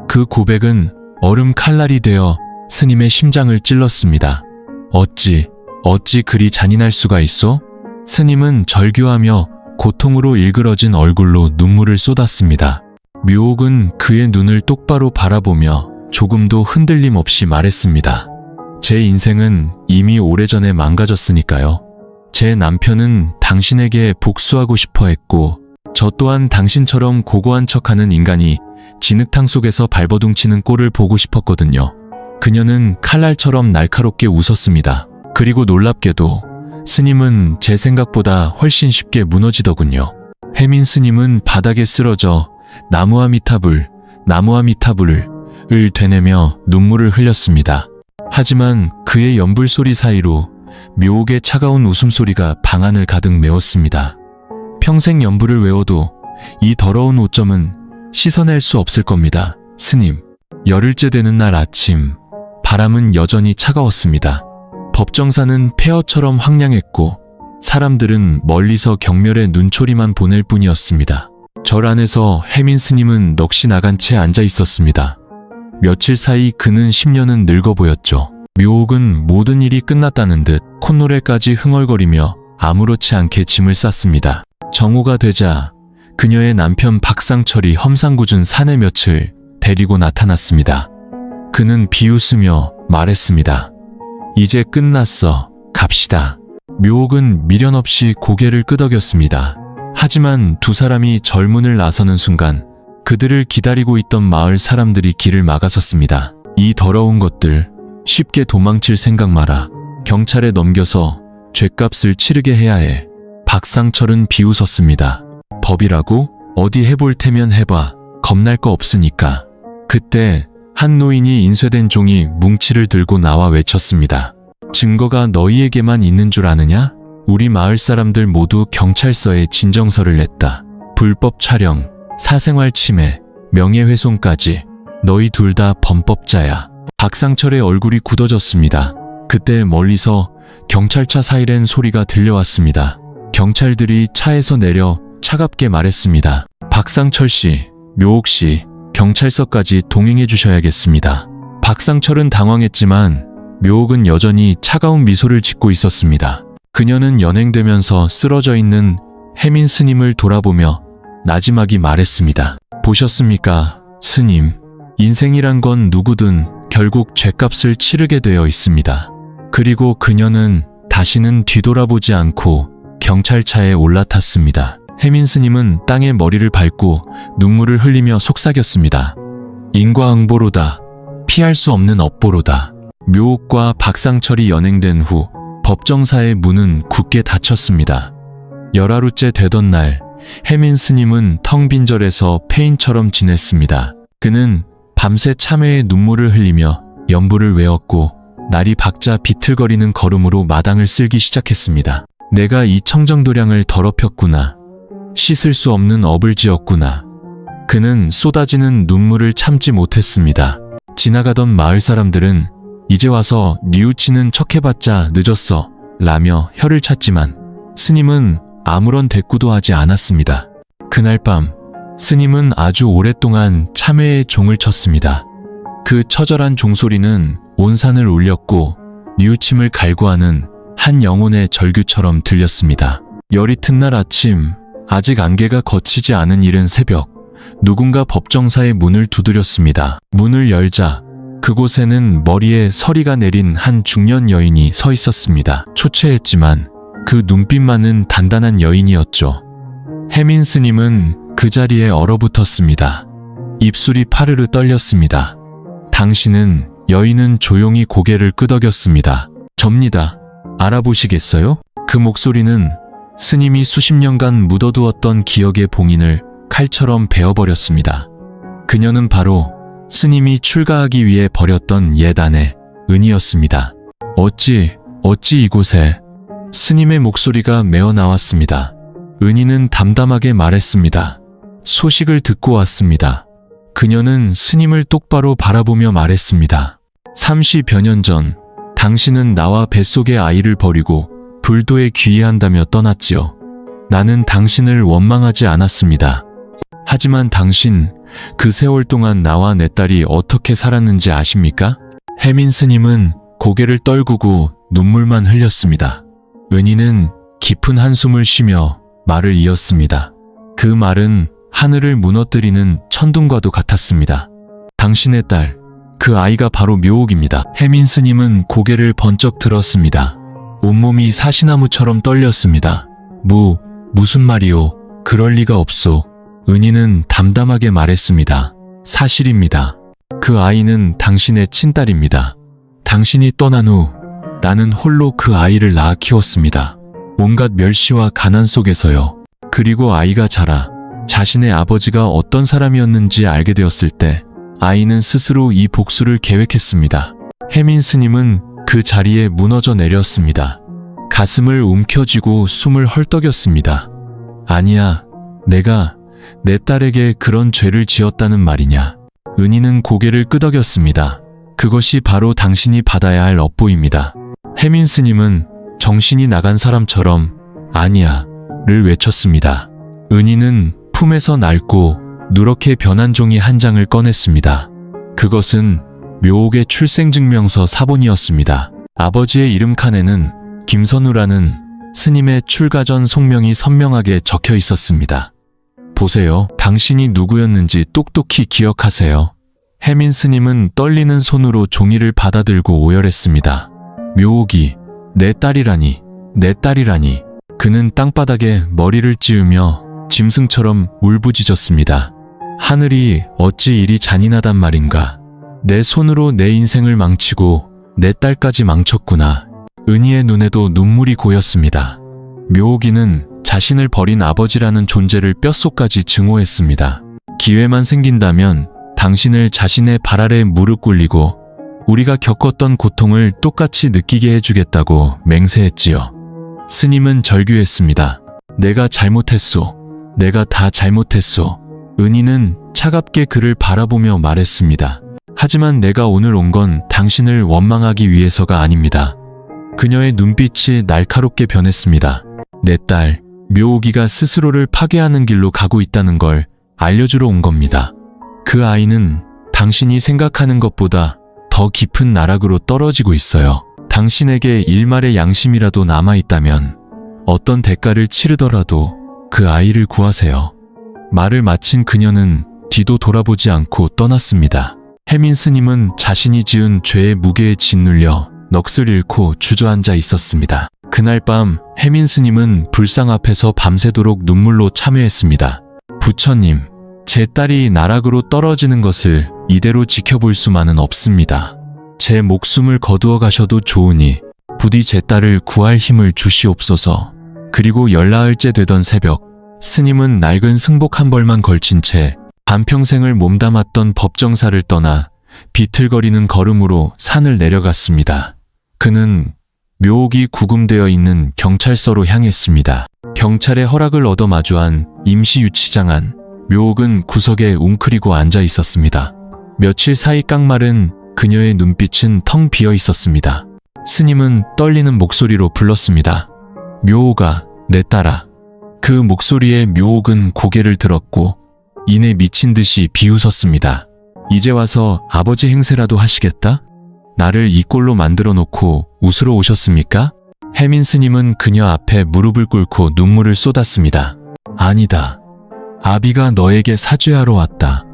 그 고백은 얼음 칼날이 되어 스님의 심장을 찔렀습니다. 어찌 그리 잔인할 수가 있어? 스님은 절규하며 고통으로 일그러진 얼굴로 눈물을 쏟았습니다. 묘옥은 그의 눈을 똑바로 바라보며 조금도 흔들림 없이 말했습니다. 제 인생은 이미 오래전에 망가졌으니까요. 제 남편은 당신에게 복수하고 싶어 했고, 저 또한 당신처럼 고고한 척하는 인간이 진흙탕 속에서 발버둥치는 꼴을 보고 싶었거든요. 그녀는 칼날처럼 날카롭게 웃었습니다. 그리고 놀랍게도 스님은 제 생각보다 훨씬 쉽게 무너지더군요. 혜민 스님은 바닥에 쓰러져 나무아미타불, 나무아미타불을 되뇌며 눈물을 흘렸습니다. 하지만 그의 연불소리 사이로 묘옥의 차가운 웃음소리가 방안을 가득 메웠습니다. 평생 연불을 외워도 이 더러운 오점은 씻어낼 수 없을 겁니다. 스님. 열흘째 되는 날 아침, 바람은 여전히 차가웠습니다. 법정사는 폐허처럼 황량했고 사람들은 멀리서 경멸의 눈초리만 보낼 뿐이었습니다. 절 안에서 혜민 스님은 넋이 나간 채 앉아 있었습니다. 며칠 사이 그는 10년은 늙어 보였죠. 묘옥은 모든 일이 끝났다는 듯 콧노래까지 흥얼거리며 아무렇지 않게 짐을 쌌습니다. 정오가 되자 그녀의 남편 박상철이 험상궂은 산에 며칠 데리고 나타났습니다. 그는 비웃으며 말했습니다. 이제 끝났어. 갑시다. 묘옥은 미련 없이 고개를 끄덕였습니다. 하지만 두 사람이 절문을 나서는 순간 그들을 기다리고 있던 마을 사람들이 길을 막아섰습니다. 이 더러운 것들, 쉽게 도망칠 생각 마라. 경찰에 넘겨서 죗값을 치르게 해야 해. 박상철은 비웃었습니다. 법이라고? 어디 해볼 테면 해봐. 겁날 거 없으니까. 그때 한 노인이 인쇄된 종이 뭉치를 들고 나와 외쳤습니다. 증거가 너희에게만 있는 줄 아느냐? 우리 마을 사람들 모두 경찰서에 진정서를 냈다. 불법 촬영, 사생활 침해, 명예훼손까지. 너희 둘 다 범법자야. 박상철의 얼굴이 굳어졌습니다. 그때 멀리서 경찰차 사이렌 소리가 들려왔습니다. 경찰들이 차에서 내려 차갑게 말했습니다. 박상철 씨, 묘옥 씨, 경찰서까지 동행해 주셔야겠습니다. 박상철은 당황했지만 묘옥은 여전히 차가운 미소를 짓고 있었습니다. 그녀는 연행되면서 쓰러져 있는 혜민 스님을 돌아보며 나지막이 말했습니다. 보셨습니까, 스님? 인생이란 건 누구든 결국 죗값을 치르게 되어 있습니다. 그리고 그녀는 다시는 뒤돌아보지 않고 경찰차에 올라탔습니다. 혜민 스님은 땅에 머리를 밟고 눈물을 흘리며 속삭였습니다. 인과응보로다. 피할 수 없는 업보로다. 묘옥과 박상철이 연행된 후 법정사의 문은 굳게 닫혔습니다. 열하루째 되던 날, 혜민 스님은 텅 빈 절에서 폐인처럼 지냈습니다. 그는 밤새 참회의 눈물을 흘리며 연불을 외웠고 날이 밝자 비틀거리는 걸음으로 마당을 쓸기 시작했습니다. 내가 이 청정도량을 더럽혔구나. 씻을 수 없는 업을 지었구나. 그는 쏟아지는 눈물을 참지 못했습니다. 지나가던 마을 사람들은 이제 와서 뉘우치는 척해봤자 늦었어 라며 혀를 찼지만 스님은 아무런 대꾸도 하지 않았습니다. 그날 밤 스님은 아주 오랫동안 참회의 종을 쳤습니다. 그 처절한 종소리는 온 산을 울렸고 뉘우침을 갈구하는 한 영혼의 절규처럼 들렸습니다. 열이 튼 날 아침, 아직 안개가 걷히지 않은 이른 새벽, 누군가 법정사의 문을 두드렸습니다. 문을 열자 그곳에는 머리에 서리가 내린 한 중년 여인이 서 있었습니다. 초췌했지만 그 눈빛만은 단단한 여인이었죠. 혜민 스님은 그 자리에 얼어붙었습니다. 입술이 파르르 떨렸습니다. 당신은, 여인은 조용히 고개를 끄덕였습니다. 접니다. 알아보시겠어요? 그 목소리는 스님이 수십 년간 묻어두었던 기억의 봉인을 칼처럼 베어버렸습니다. 그녀는 바로 스님이 출가하기 위해 버렸던 옛 아내, 은이었습니다. 어찌 이곳에? 스님의 목소리가 메어 나왔습니다. 은이는 담담하게 말했습니다. 소식을 듣고 왔습니다. 그녀는 스님을 똑바로 바라보며 말했습니다. 30여 년 전, 당신은 나와 뱃속의 아이를 버리고 불도에 귀의한다며 떠났지요. 나는 당신을 원망하지 않았습니다. 하지만 당신, 그 세월 동안 나와 내 딸이 어떻게 살았는지 아십니까? 혜민 스님은 고개를 떨구고 눈물만 흘렸습니다. 은희는 깊은 한숨을 쉬며 말을 이었습니다. 그 말은 하늘을 무너뜨리는 천둥과도 같았습니다. 당신의 딸, 그 아이가 바로 묘옥입니다. 혜민 스님은 고개를 번쩍 들었습니다. 온몸이 사시나무처럼 떨렸습니다. 무슨 말이오? 그럴 리가 없소. 은희는 담담하게 말했습니다. 사실입니다. 그 아이는 당신의 친딸입니다. 당신이 떠난 후 나는 홀로 그 아이를 낳아 키웠습니다. 온갖 멸시와 가난 속에서요. 그리고 아이가 자라 자신의 아버지가 어떤 사람이었는지 알게 되었을 때 아이는 스스로 이 복수를 계획했습니다. 혜민 스님은 그 자리에 무너져 내렸습니다. 가슴을 움켜쥐고 숨을 헐떡였습니다. 아니야, 내가 내 딸에게 그런 죄를 지었다는 말이냐. 은희는 고개를 끄덕였습니다. 그것이 바로 당신이 받아야 할 업보입니다. 혜민 스님은 정신이 나간 사람처럼 아니야 를 외쳤습니다. 은희는 품에서 낡고 누렇게 변한 종이 한 장을 꺼냈습니다. 그것은 묘옥의 출생증명서 사본이었습니다. 아버지의 이름 칸에는 김선우라는 스님의 출가 전 속명이 선명하게 적혀 있었습니다. 보세요. 당신이 누구였는지 똑똑히 기억하세요. 혜민 스님은 떨리는 손으로 종이를 받아들고 오열했습니다. 묘옥이 내 딸이라니, 내 딸이라니. 그는 땅바닥에 머리를 찌우며 짐승처럼 울부짖었습니다. 하늘이 어찌 이리 잔인하단 말인가. 내 손으로 내 인생을 망치고 내 딸까지 망쳤구나. 은희의 눈에도 눈물이 고였습니다. 묘옥이는 자신을 버린 아버지라는 존재를 뼛속까지 증오했습니다. 기회만 생긴다면 당신을 자신의 발 아래 무릎 꿇리고 우리가 겪었던 고통을 똑같이 느끼게 해주겠다고 맹세했지요. 스님은 절규했습니다. 내가 잘못했소. 내가 다 잘못했소. 은희는 차갑게 그를 바라보며 말했습니다. 하지만 내가 오늘 온 건 당신을 원망하기 위해서가 아닙니다. 그녀의 눈빛이 날카롭게 변했습니다. 내 딸, 묘옥이가 스스로를 파괴하는 길로 가고 있다는 걸 알려주러 온 겁니다. 그 아이는 당신이 생각하는 것보다 더 깊은 나락으로 떨어지고 있어요. 당신에게 일말의 양심이라도 남아있다면 어떤 대가를 치르더라도 그 아이를 구하세요. 말을 마친 그녀는 뒤도 돌아보지 않고 떠났습니다. 혜민 스님은 자신이 지은 죄의 무게에 짓눌려 넋을 잃고 주저앉아 있었습니다. 그날 밤 혜민 스님은 불상 앞에서 밤새도록 눈물로 참회했습니다. 부처님, 제 딸이 나락으로 떨어지는 것을 이대로 지켜볼 수만은 없습니다. 제 목숨을 거두어 가셔도 좋으니 부디 제 딸을 구할 힘을 주시옵소서. 그리고 열나흘째 되던 새벽, 스님은 낡은 승복 한 벌만 걸친 채 반평생을 몸담았던 법정사를 떠나 비틀거리는 걸음으로 산을 내려갔습니다. 그는 묘옥이 구금되어 있는 경찰서로 향했습니다. 경찰의 허락을 얻어 마주한 임시유치장 안, 묘옥은 구석에 웅크리고 앉아 있었습니다. 며칠 사이 깡마른 그녀의 눈빛은 텅 비어 있었습니다. 스님은 떨리는 목소리로 불렀습니다. 묘옥아, 내 딸아. 그 목소리에 묘옥은 고개를 들었고 이내 미친 듯이 비웃었습니다. 이제 와서 아버지 행세라도 하시겠다? 나를 이 꼴로 만들어 놓고 웃으러 오셨습니까? 혜민 스님은 그녀 앞에 무릎을 꿇고 눈물을 쏟았습니다. 아니다. 아비가 너에게 사죄하러 왔다.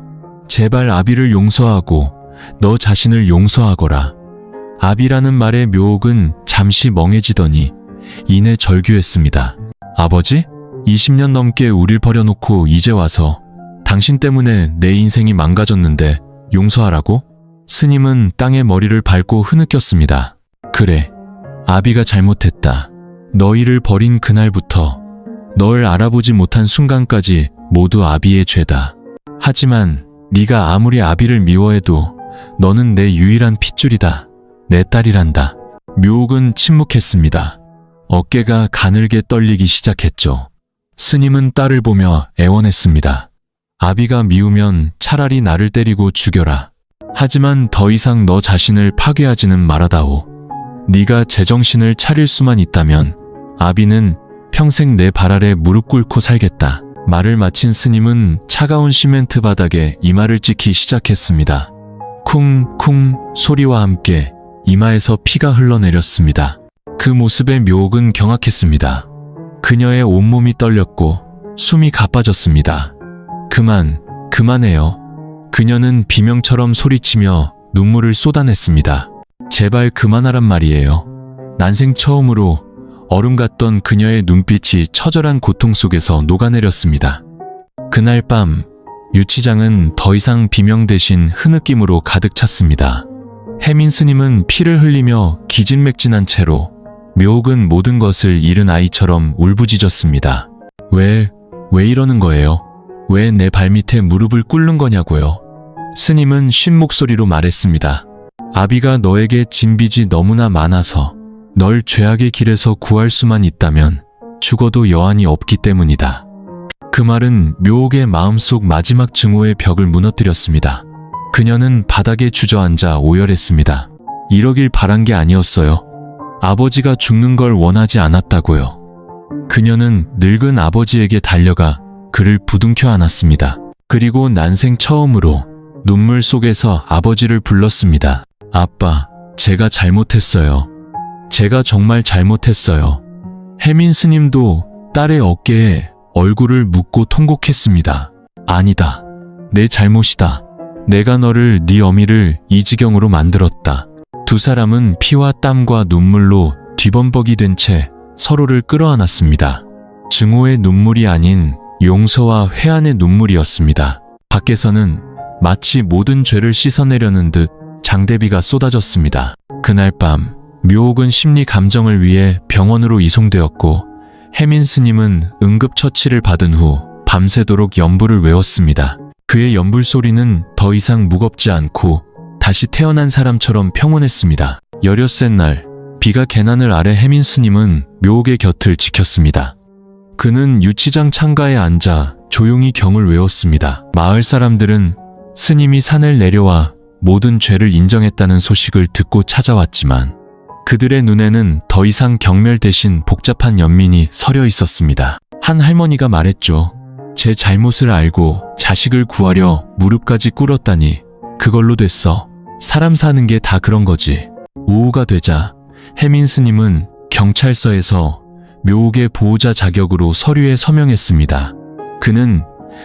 제발 아비를 용서하고 너 자신을 용서하거라. 아비라는 말에 묘옥은 잠시 멍해지더니 이내 절규했습니다. 아버지? 20년 넘게 우릴 버려놓고 이제 와서 당신 때문에 내 인생이 망가졌는데 용서하라고? 스님은 땅에 머리를 밟고 흐느꼈습니다. 그래, 아비가 잘못했다. 너희를 버린 그날부터 널 알아보지 못한 순간까지 모두 아비의 죄다. 하지만 네가 아무리 아비를 미워해도 너는 내 유일한 핏줄이다. 내 딸이란다. 묘옥은 침묵했습니다. 어깨가 가늘게 떨리기 시작했죠. 스님은 딸을 보며 애원했습니다. 아비가 미우면 차라리 나를 때리고 죽여라. 하지만 더 이상 너 자신을 파괴하지는 말아다오. 네가 제정신을 차릴 수만 있다면 아비는 평생 내 발 아래 무릎 꿇고 살겠다. 말을 마친 스님은 차가운 시멘트 바닥에 이마를 찍기 시작했습니다. 쿵쿵 소리와 함께 이마에서 피가 흘러내렸습니다. 그 모습에 묘옥은 경악했습니다. 그녀의 온몸이 떨렸고 숨이 가빠졌습니다. 그만해요. 그녀는 비명처럼 소리치며 눈물을 쏟아냈습니다. 제발 그만하란 말이에요. 난생 처음으로 얼음 같던 그녀의 눈빛이 처절한 고통 속에서 녹아내렸습니다. 그날 밤 유치장은 더 이상 비명 대신 흐느낌으로 가득 찼습니다. 혜민 스님은 피를 흘리며 기진맥진한 채로, 묘옥은 모든 것을 잃은 아이처럼 울부짖었습니다. 왜 이러는 거예요? 왜 내 발밑에 무릎을 꿇는 거냐고요? 스님은 쉰 목소리로 말했습니다. 아비가 너에게 진 빚이 너무나 많아서 널 죄악의 길에서 구할 수만 있다면 죽어도 여한이 없기 때문이다. 그 말은 묘옥의 마음속 마지막 증오의 벽을 무너뜨렸습니다. 그녀는 바닥에 주저앉아 오열했습니다. 이러길 바란 게 아니었어요. 아버지가 죽는 걸 원하지 않았다고요. 그녀는 늙은 아버지에게 달려가 그를 부둥켜 안았습니다. 그리고 난생 처음으로 눈물 속에서 아버지를 불렀습니다. 아빠, 제가 잘못했어요. 제가 정말 잘못했어요. 혜민 스님도 딸의 어깨에 얼굴을 묻고 통곡했습니다. 아니다. 내 잘못이다. 내가 너를 네 어미를 이 지경으로 만들었다. 두 사람은 피와 땀과 눈물로 뒤범벅이 된 채 서로를 끌어안았습니다. 증오의 눈물이 아닌 용서와 회한의 눈물이었습니다. 밖에서는 마치 모든 죄를 씻어내려는 듯 장대비가 쏟아졌습니다. 그날 밤 묘옥은 심리 감정을 위해 병원으로 이송되었고 혜민 스님은 응급처치를 받은 후 밤새도록 연불을 외웠습니다. 그의 연불 소리는 더 이상 무겁지 않고 다시 태어난 사람처럼 평온했습니다. 여엿새 날 비가 개나늘 아래 혜민 스님은 묘옥의 곁을 지켰습니다. 그는 유치장 창가에 앉아 조용히 경을 외웠습니다. 마을 사람들은 스님이 산을 내려와 모든 죄를 인정했다는 소식을 듣고 찾아왔지만 그들의 눈에는 더 이상 경멸 대신 복잡한 연민이 서려 있었습니다. 한 할머니가 말했죠. 제 잘못을 알고 자식을 구하려 무릎까지 꿇었다니 그걸로 됐어. 사람 사는 게 다 그런 거지. 오후가 되자 혜민 스님은 경찰서에서 묘옥의 보호자 자격으로 서류에 서명했습니다. 그는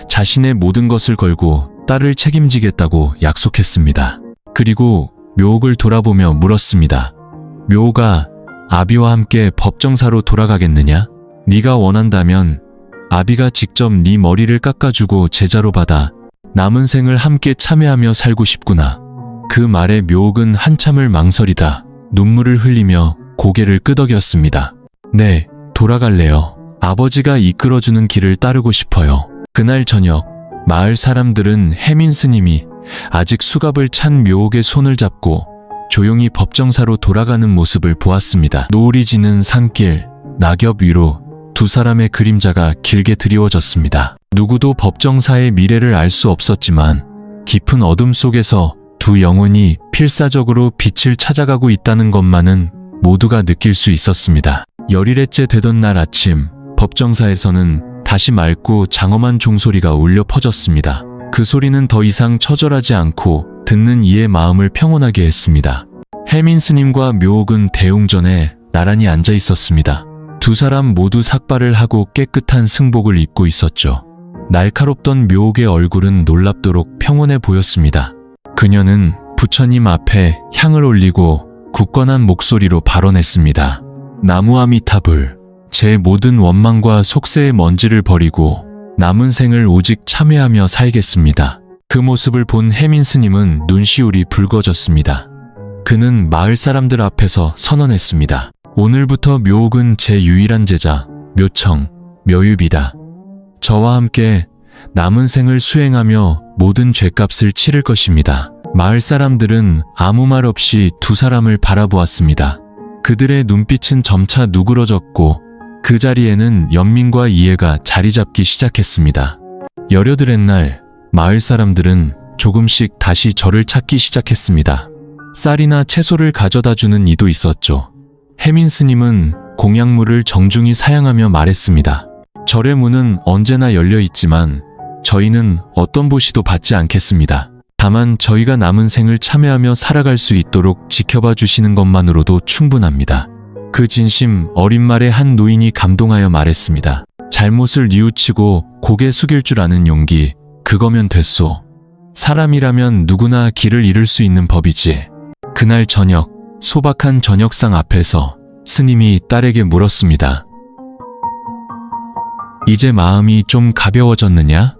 자신의 모든 것을 걸고 딸을 책임지겠다고 약속했습니다. 그리고 묘옥을 돌아보며 물었습니다. 묘옥아, 아비와 함께 법정사로 돌아가겠느냐? 네가 원한다면 아비가 직접 네 머리를 깎아주고 제자로 받아 남은 생을 함께 참회하며 살고 싶구나. 그 말에 묘옥은 한참을 망설이다 눈물을 흘리며 고개를 끄덕였습니다. 네, 돌아갈래요. 아버지가 이끌어주는 길을 따르고 싶어요. 그날 저녁 마을 사람들은 혜민 스님이 아직 수갑을 찬 묘옥의 손을 잡고 조용히 법정사로 돌아가는 모습을 보았습니다. 노을이 지는 산길, 낙엽 위로 두 사람의 그림자가 길게 드리워졌습니다. 누구도 법정사의 미래를 알 수 없었지만 깊은 어둠 속에서 두 영혼이 필사적으로 빛을 찾아가고 있다는 것만은 모두가 느낄 수 있었습니다. 열일째 되던 날 아침, 법정사에서는 다시 맑고 장엄한 종소리가 울려 퍼졌습니다. 그 소리는 더 이상 처절하지 않고 듣는 이의 마음을 평온하게 했습니다. 혜민 스님과 묘옥은 대웅전에 나란히 앉아 있었습니다. 두 사람 모두 삭발을 하고 깨끗한 승복을 입고 있었죠. 날카롭던 묘옥의 얼굴은 놀랍도록 평온해 보였습니다. 그녀는 부처님 앞에 향을 올리고 굳건한 목소리로 발언했습니다. 나무아미타불, 제 모든 원망과 속세의 먼지를 버리고 남은 생을 오직 참회하며 살겠습니다. 그 모습을 본 혜민 스님은 눈시울이 붉어졌습니다. 그는 마을 사람들 앞에서 선언했습니다. 오늘부터 묘옥은 제 유일한 제자, 묘청, 묘유비다. 저와 함께 남은 생을 수행하며 모든 죄값을 치를 것입니다. 마을 사람들은 아무 말 없이 두 사람을 바라보았습니다. 그들의 눈빛은 점차 누그러졌고 그 자리에는 연민과 이해가 자리 잡기 시작했습니다. 열여덟의 날 마을 사람들은 조금씩 다시 저를 찾기 시작했습니다. 쌀이나 채소를 가져다 주는 이도 있었죠. 혜민 스님은 공약물을 정중히 사양하며 말했습니다. 절의 문은 언제나 열려 있지만 저희는 어떤 보시도 받지 않겠습니다. 다만 저희가 남은 생을 참회하며 살아갈 수 있도록 지켜봐 주시는 것만으로도 충분합니다. 그 진심 어린 말에 한 노인이 감동하여 말했습니다. 잘못을 뉘우치고 고개 숙일 줄 아는 용기, 그거면 됐소. 사람이라면 누구나 길을 잃을 수 있는 법이지. 그날 저녁, 소박한 저녁상 앞에서 스님이 딸에게 물었습니다. 이제 마음이 좀 가벼워졌느냐?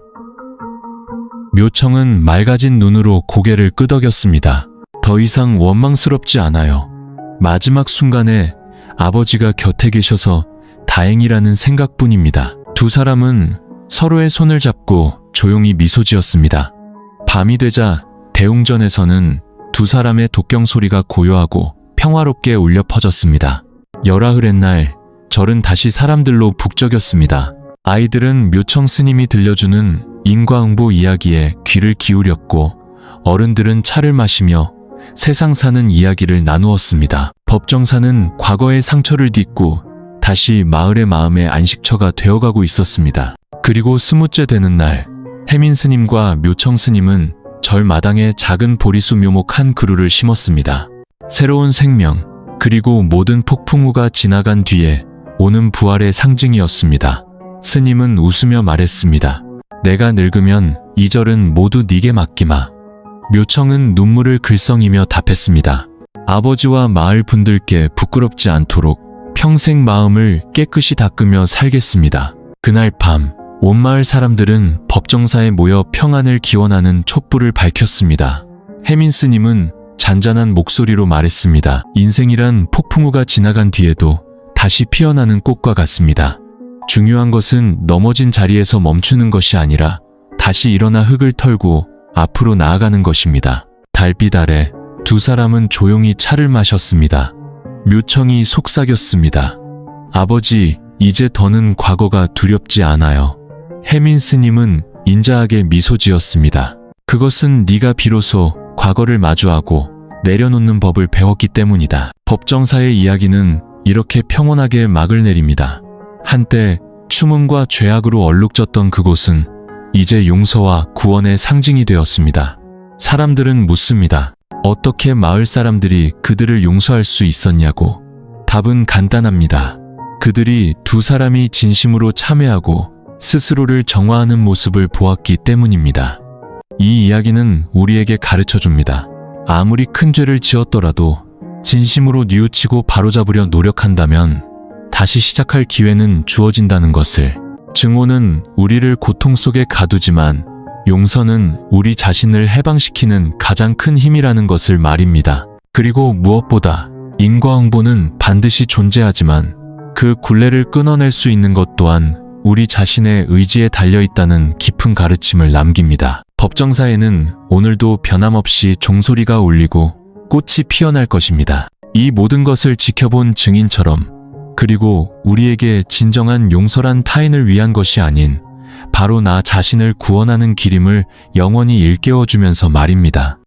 묘청은 맑아진 눈으로 고개를 끄덕였습니다. 더 이상 원망스럽지 않아요. 마지막 순간에 아버지가 곁에 계셔서 다행이라는 생각뿐입니다. 두 사람은 서로의 손을 잡고 조용히 미소 지었습니다. 밤이 되자 대웅전에서는 두 사람의 독경 소리가 고요하고 평화롭게 울려 퍼졌습니다. 열하흘의 날, 절은 다시 사람들로 북적였습니다. 아이들은 묘청 스님이 들려주는 인과응보 이야기에 귀를 기울였고 어른들은 차를 마시며 세상 사는 이야기를 나누었습니다. 법정사는 과거의 상처를 딛고 다시 마을의 마음의 안식처가 되어가고 있었습니다. 그리고 20째 되는 날, 혜민 스님과 묘청 스님은 절 마당에 작은 보리수 묘목 한 그루를 심었습니다. 새로운 생명, 그리고 모든 폭풍우가 지나간 뒤에 오는 부활의 상징이었습니다. 스님은 웃으며 말했습니다. 내가 늙으면 이 절은 모두 네게 맡기마. 묘청은 눈물을 글썽이며 답했습니다. 아버지와 마을 분들께 부끄럽지 않도록 평생 마음을 깨끗이 닦으며 살겠습니다. 그날 밤, 온 마을 사람들은 법정사에 모여 평안을 기원하는 촛불을 밝혔습니다. 혜민 스님은 잔잔한 목소리로 말했습니다. 인생이란 폭풍우가 지나간 뒤에도 다시 피어나는 꽃과 같습니다. 중요한 것은 넘어진 자리에서 멈추는 것이 아니라 다시 일어나 흙을 털고 앞으로 나아가는 것입니다. 달빛 아래 두 사람은 조용히 차를 마셨습니다. 묘청이 속삭였습니다. 아버지, 이제 더는 과거가 두렵지 않아요. 혜민 스님은 인자하게 미소 지었습니다. 그것은 네가 비로소 과거를 마주하고 내려놓는 법을 배웠기 때문이다. 법정사의 이야기는 이렇게 평온하게 막을 내립니다. 한때 추문과 죄악으로 얼룩졌던 그곳은 이제 용서와 구원의 상징이 되었습니다. 사람들은 묻습니다. 어떻게 마을 사람들이 그들을 용서할 수 있었냐고. 답은 간단합니다. 그들이 두 사람이 진심으로 참회하고 스스로를 정화하는 모습을 보았기 때문입니다. 이 이야기는 우리에게 가르쳐줍니다. 아무리 큰 죄를 지었더라도 진심으로 뉘우치고 바로잡으려 노력한다면 다시 시작할 기회는 주어진다는 것을. 증오는 우리를 고통 속에 가두지만 용서는 우리 자신을 해방시키는 가장 큰 힘이라는 것을 말입니다. 그리고 무엇보다 인과응보는 반드시 존재하지만 그 굴레를 끊어낼 수 있는 것 또한 우리 자신의 의지에 달려있다는 깊은 가르침을 남깁니다. 법정사에는 오늘도 변함없이 종소리가 울리고 꽃이 피어날 것입니다. 이 모든 것을 지켜본 증인처럼, 그리고 우리에게 진정한 용서란 타인을 위한 것이 아닌 바로 나 자신을 구원하는 길임을 영원히 일깨워주면서 말입니다.